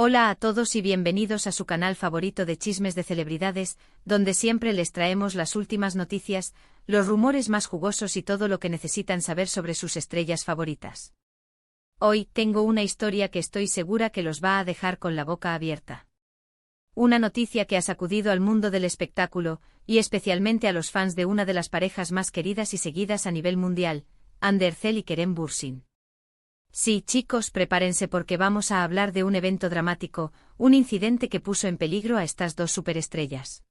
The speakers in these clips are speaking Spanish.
Hola a todos y bienvenidos a su canal favorito de chismes de celebridades, donde siempre les traemos las últimas noticias, los rumores más jugosos y todo lo que necesitan saber sobre sus estrellas favoritas. Hoy tengo una historia que estoy segura que los va a dejar con la boca abierta. Una noticia que ha sacudido al mundo del espectáculo, y especialmente a los fans de una de las parejas más queridas y seguidas a nivel mundial, Hande Erçel y Kerem Bürsin. Sí, chicos, prepárense porque vamos a hablar de un evento dramático, un incidente que puso en peligro a estas dos superestrellas.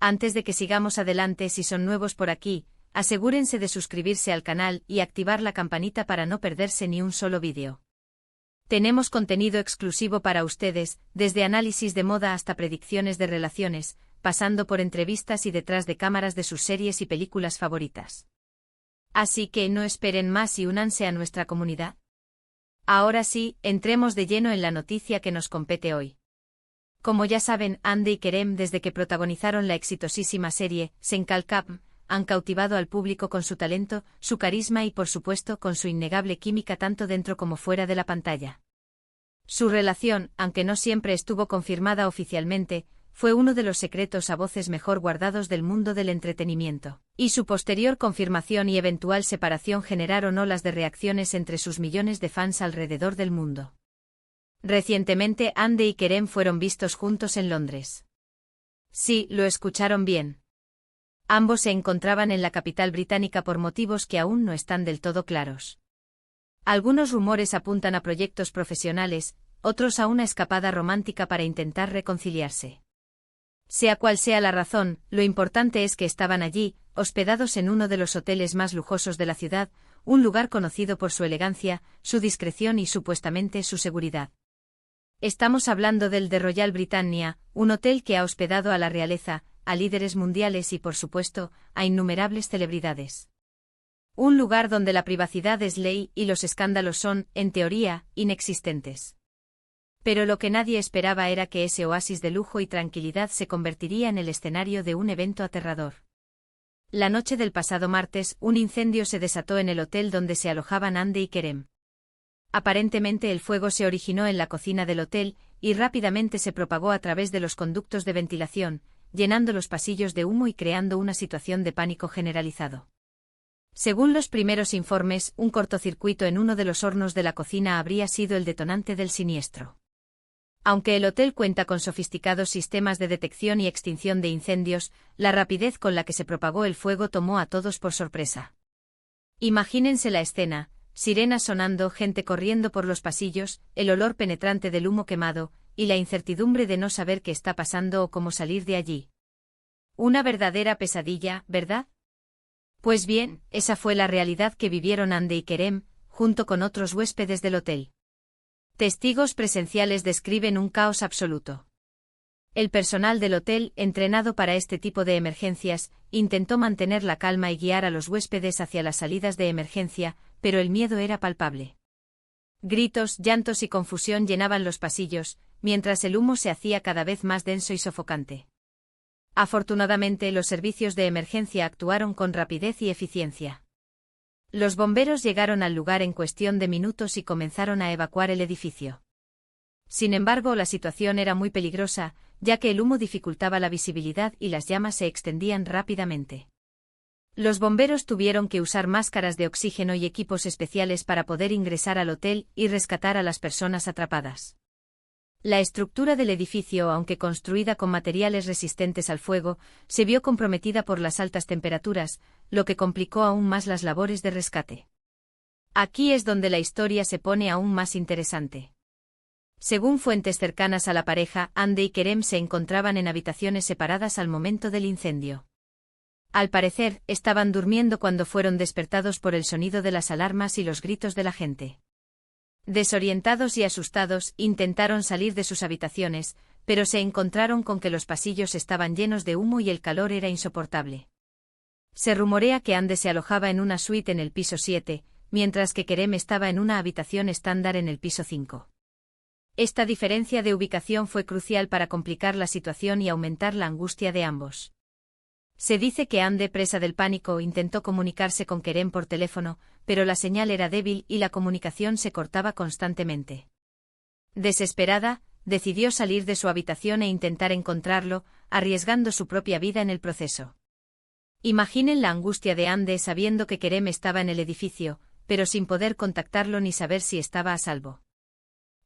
Antes de que sigamos adelante, si son nuevos por aquí, asegúrense de suscribirse al canal y activar la campanita para no perderse ni un solo vídeo. Tenemos contenido exclusivo para ustedes, desde análisis de moda hasta predicciones de relaciones, pasando por entrevistas y detrás de cámaras de sus series y películas favoritas. Así que no esperen más y únanse a nuestra comunidad. Ahora sí, entremos de lleno en la noticia que nos compete hoy. Como ya saben, Hande y Kerem, desde que protagonizaron la exitosísima serie Sen Kalkap, han cautivado al público con su talento, su carisma y por supuesto con su innegable química tanto dentro como fuera de la pantalla. Su relación, aunque no siempre estuvo confirmada oficialmente, fue uno de los secretos a voces mejor guardados del mundo del entretenimiento, y su posterior confirmación y eventual separación generaron olas de reacciones entre sus millones de fans alrededor del mundo. Recientemente Hande y Kerem fueron vistos juntos en Londres. Sí, lo escucharon bien. Ambos se encontraban en la capital británica por motivos que aún no están del todo claros. Algunos rumores apuntan a proyectos profesionales, otros a una escapada romántica para intentar reconciliarse. Sea cual sea la razón, lo importante es que estaban allí, hospedados en uno de los hoteles más lujosos de la ciudad, un lugar conocido por su elegancia, su discreción y supuestamente su seguridad. Estamos hablando del The Royal Britannia, un hotel que ha hospedado a la realeza, a líderes mundiales y por supuesto, a innumerables celebridades. Un lugar donde la privacidad es ley y los escándalos son, en teoría, inexistentes. Pero lo que nadie esperaba era que ese oasis de lujo y tranquilidad se convertiría en el escenario de un evento aterrador. La noche del pasado martes, un incendio se desató en el hotel donde se alojaban Hande y Kerem. Aparentemente el fuego se originó en la cocina del hotel, y rápidamente se propagó a través de los conductos de ventilación, llenando los pasillos de humo y creando una situación de pánico generalizado. Según los primeros informes, un cortocircuito en uno de los hornos de la cocina habría sido el detonante del siniestro. Aunque el hotel cuenta con sofisticados sistemas de detección y extinción de incendios, la rapidez con la que se propagó el fuego tomó a todos por sorpresa. Imagínense la escena: sirenas sonando, gente corriendo por los pasillos, el olor penetrante del humo quemado, y la incertidumbre de no saber qué está pasando o cómo salir de allí. Una verdadera pesadilla, ¿verdad? Pues bien, esa fue la realidad que vivieron Hande y Kerem, junto con otros huéspedes del hotel. Testigos presenciales describen un caos absoluto. El personal del hotel, entrenado para este tipo de emergencias, intentó mantener la calma y guiar a los huéspedes hacia las salidas de emergencia, pero el miedo era palpable. Gritos, llantos y confusión llenaban los pasillos, mientras el humo se hacía cada vez más denso y sofocante. Afortunadamente, los servicios de emergencia actuaron con rapidez y eficiencia. Los bomberos llegaron al lugar en cuestión de minutos y comenzaron a evacuar el edificio. Sin embargo, la situación era muy peligrosa, ya que el humo dificultaba la visibilidad y las llamas se extendían rápidamente. Los bomberos tuvieron que usar máscaras de oxígeno y equipos especiales para poder ingresar al hotel y rescatar a las personas atrapadas. La estructura del edificio, aunque construida con materiales resistentes al fuego, se vio comprometida por las altas temperaturas, lo que complicó aún más las labores de rescate. Aquí es donde la historia se pone aún más interesante. Según fuentes cercanas a la pareja, Hande y Kerem se encontraban en habitaciones separadas al momento del incendio. Al parecer, estaban durmiendo cuando fueron despertados por el sonido de las alarmas y los gritos de la gente. Desorientados y asustados, intentaron salir de sus habitaciones, pero se encontraron con que los pasillos estaban llenos de humo y el calor era insoportable. Se rumorea que Hande se alojaba en una suite en el piso 7, mientras que Kerem estaba en una habitación estándar en el piso 5. Esta diferencia de ubicación fue crucial para complicar la situación y aumentar la angustia de ambos. Se dice que Hande, presa del pánico, intentó comunicarse con Kerem por teléfono, pero la señal era débil y la comunicación se cortaba constantemente. Desesperada, decidió salir de su habitación e intentar encontrarlo, arriesgando su propia vida en el proceso. Imaginen la angustia de Ande sabiendo que Kerem estaba en el edificio, pero sin poder contactarlo ni saber si estaba a salvo.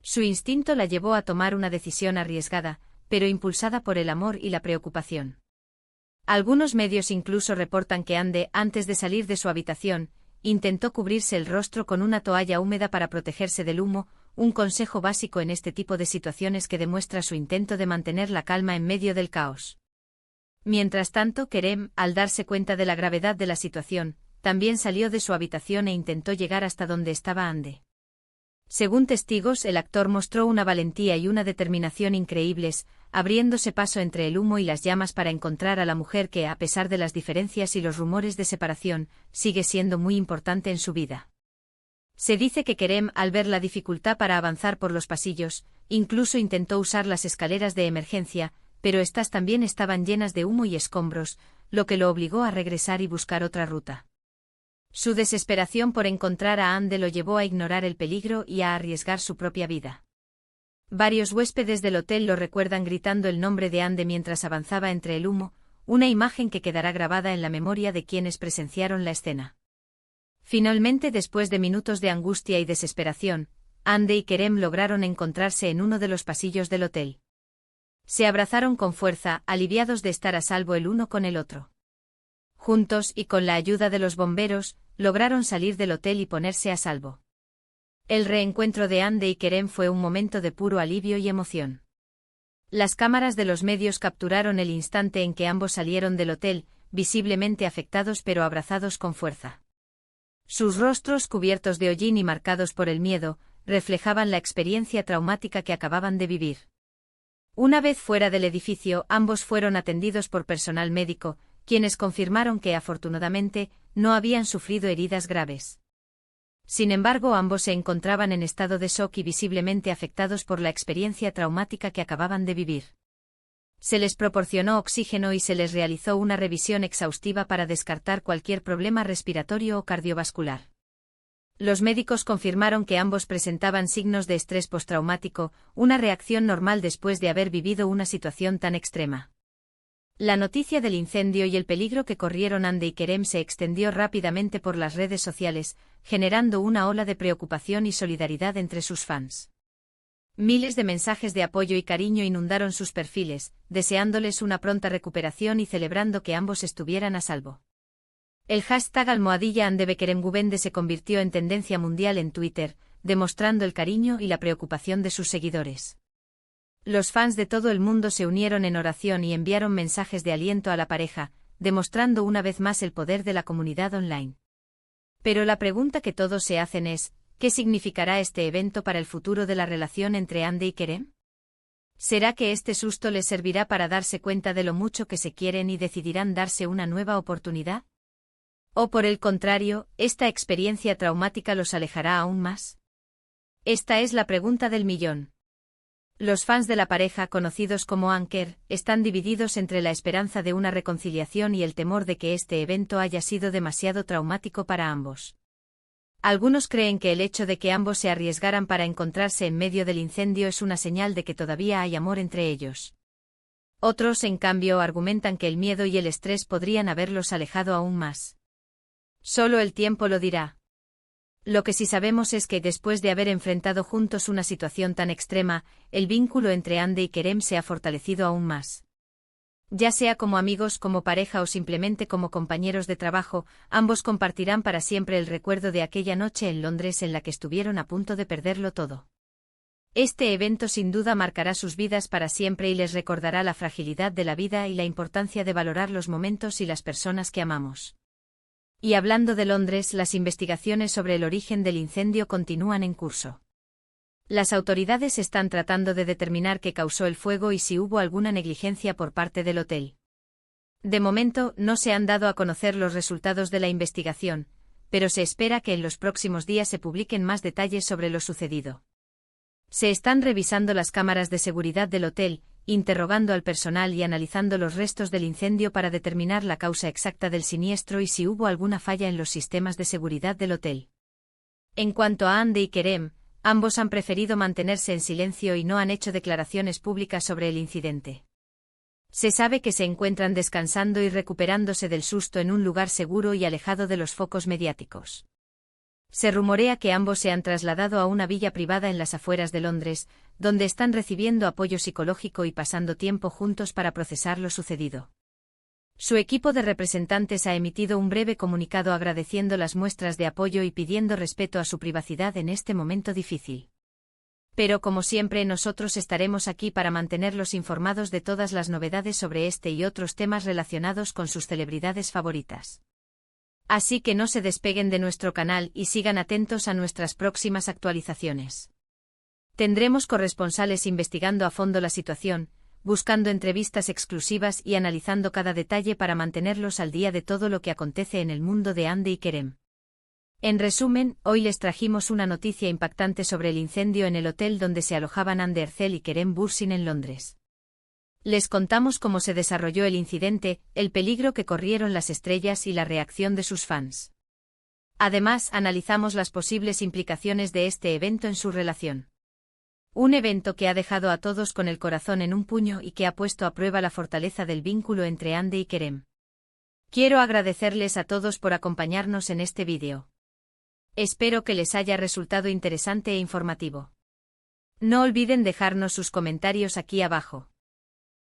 Su instinto la llevó a tomar una decisión arriesgada, pero impulsada por el amor y la preocupación. Algunos medios incluso reportan que Ande, antes de salir de su habitación, intentó cubrirse el rostro con una toalla húmeda para protegerse del humo, un consejo básico en este tipo de situaciones que demuestra su intento de mantener la calma en medio del caos. Mientras tanto, Kerem, al darse cuenta de la gravedad de la situación, también salió de su habitación e intentó llegar hasta donde estaba Ande. Según testigos, el actor mostró una valentía y una determinación increíbles, abriéndose paso entre el humo y las llamas para encontrar a la mujer que, a pesar de las diferencias y los rumores de separación, sigue siendo muy importante en su vida. Se dice que Kerem, al ver la dificultad para avanzar por los pasillos, incluso intentó usar las escaleras de emergencia, pero estas también estaban llenas de humo y escombros, lo que lo obligó a regresar y buscar otra ruta. Su desesperación por encontrar a Ande lo llevó a ignorar el peligro y a arriesgar su propia vida. Varios huéspedes del hotel lo recuerdan gritando el nombre de Ande mientras avanzaba entre el humo, una imagen que quedará grabada en la memoria de quienes presenciaron la escena. Finalmente, después de minutos de angustia y desesperación, Ande y Kerem lograron encontrarse en uno de los pasillos del hotel. Se abrazaron con fuerza, aliviados de estar a salvo el uno con el otro. Juntos y con la ayuda de los bomberos, lograron salir del hotel y ponerse a salvo. El reencuentro de Ande y Kerem fue un momento de puro alivio y emoción. Las cámaras de los medios capturaron el instante en que ambos salieron del hotel, visiblemente afectados pero abrazados con fuerza. Sus rostros, cubiertos de hollín y marcados por el miedo, reflejaban la experiencia traumática que acababan de vivir. Una vez fuera del edificio, ambos fueron atendidos por personal médico, quienes confirmaron que afortunadamente no habían sufrido heridas graves. Sin embargo, ambos se encontraban en estado de shock y visiblemente afectados por la experiencia traumática que acababan de vivir. Se les proporcionó oxígeno y se les realizó una revisión exhaustiva para descartar cualquier problema respiratorio o cardiovascular. Los médicos confirmaron que ambos presentaban signos de estrés postraumático, una reacción normal después de haber vivido una situación tan extrema. La noticia del incendio y el peligro que corrieron Ande y Kerem se extendió rápidamente por las redes sociales, generando una ola de preocupación y solidaridad entre sus fans. Miles de mensajes de apoyo y cariño inundaron sus perfiles, deseándoles una pronta recuperación y celebrando que ambos estuvieran a salvo. El hashtag #AndeBekeremGubende se convirtió en tendencia mundial en Twitter, demostrando el cariño y la preocupación de sus seguidores. Los fans de todo el mundo se unieron en oración y enviaron mensajes de aliento a la pareja, demostrando una vez más el poder de la comunidad online. Pero la pregunta que todos se hacen es, ¿qué significará este evento para el futuro de la relación entre Ande y Kerem? ¿Será que este susto les servirá para darse cuenta de lo mucho que se quieren y decidirán darse una nueva oportunidad? ¿O por el contrario, esta experiencia traumática los alejará aún más? Esta es la pregunta del millón. Los fans de la pareja, conocidos como Anker, están divididos entre la esperanza de una reconciliación y el temor de que este evento haya sido demasiado traumático para ambos. Algunos creen que el hecho de que ambos se arriesgaran para encontrarse en medio del incendio es una señal de que todavía hay amor entre ellos. Otros, en cambio, argumentan que el miedo y el estrés podrían haberlos alejado aún más. Solo el tiempo lo dirá. Lo que sí sabemos es que después de haber enfrentado juntos una situación tan extrema, el vínculo entre Ande y Kerem se ha fortalecido aún más. Ya sea como amigos, como pareja o simplemente como compañeros de trabajo, ambos compartirán para siempre el recuerdo de aquella noche en Londres en la que estuvieron a punto de perderlo todo. Este evento sin duda marcará sus vidas para siempre y les recordará la fragilidad de la vida y la importancia de valorar los momentos y las personas que amamos. Y hablando de Londres, las investigaciones sobre el origen del incendio continúan en curso. Las autoridades están tratando de determinar qué causó el fuego y si hubo alguna negligencia por parte del hotel. De momento, no se han dado a conocer los resultados de la investigación, pero se espera que en los próximos días se publiquen más detalles sobre lo sucedido. Se están revisando las cámaras de seguridad del hotel, interrogando al personal y analizando los restos del incendio para determinar la causa exacta del siniestro y si hubo alguna falla en los sistemas de seguridad del hotel. En cuanto a Ande y Kerem, Ambos han preferido mantenerse en silencio y no han hecho declaraciones públicas sobre el incidente. Se sabe que se encuentran descansando y recuperándose del susto en un lugar seguro y alejado de los focos mediáticos. Se rumorea que ambos se han trasladado a una villa privada en las afueras de Londres, donde están recibiendo apoyo psicológico y pasando tiempo juntos para procesar lo sucedido. Su equipo de representantes ha emitido un breve comunicado agradeciendo las muestras de apoyo y pidiendo respeto a su privacidad en este momento difícil. Pero como siempre, nosotros estaremos aquí para mantenerlos informados de todas las novedades sobre este y otros temas relacionados con sus celebridades favoritas. Así que no se despeguen de nuestro canal y sigan atentos a nuestras próximas actualizaciones. Tendremos corresponsales investigando a fondo la situación, buscando entrevistas exclusivas y analizando cada detalle para mantenerlos al día de todo lo que acontece en el mundo de Hande y Kerem. En resumen, hoy les trajimos una noticia impactante sobre el incendio en el hotel donde se alojaban Hande Erçel y Kerem Bürsin en Londres. Les contamos cómo se desarrolló el incidente, el peligro que corrieron las estrellas y la reacción de sus fans. Además, analizamos las posibles implicaciones de este evento en su relación. Un evento que ha dejado a todos con el corazón en un puño y que ha puesto a prueba la fortaleza del vínculo entre Hande y Kerem. Quiero agradecerles a todos por acompañarnos en este vídeo. Espero que les haya resultado interesante e informativo. No olviden dejarnos sus comentarios aquí abajo.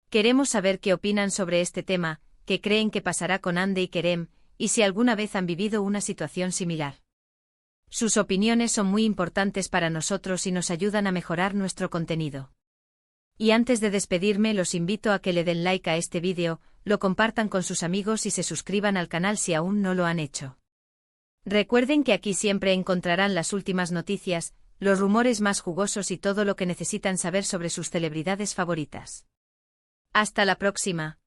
Queremos saber qué opinan sobre este tema, qué creen que pasará con Hande y Kerem, y si alguna vez han vivido una situación similar. Sus opiniones son muy importantes para nosotros y nos ayudan a mejorar nuestro contenido. Y antes de despedirme, los invito a que le den like a este vídeo, lo compartan con sus amigos y se suscriban al canal si aún no lo han hecho. Recuerden que aquí siempre encontrarán las últimas noticias, los rumores más jugosos y todo lo que necesitan saber sobre sus celebridades favoritas. Hasta la próxima.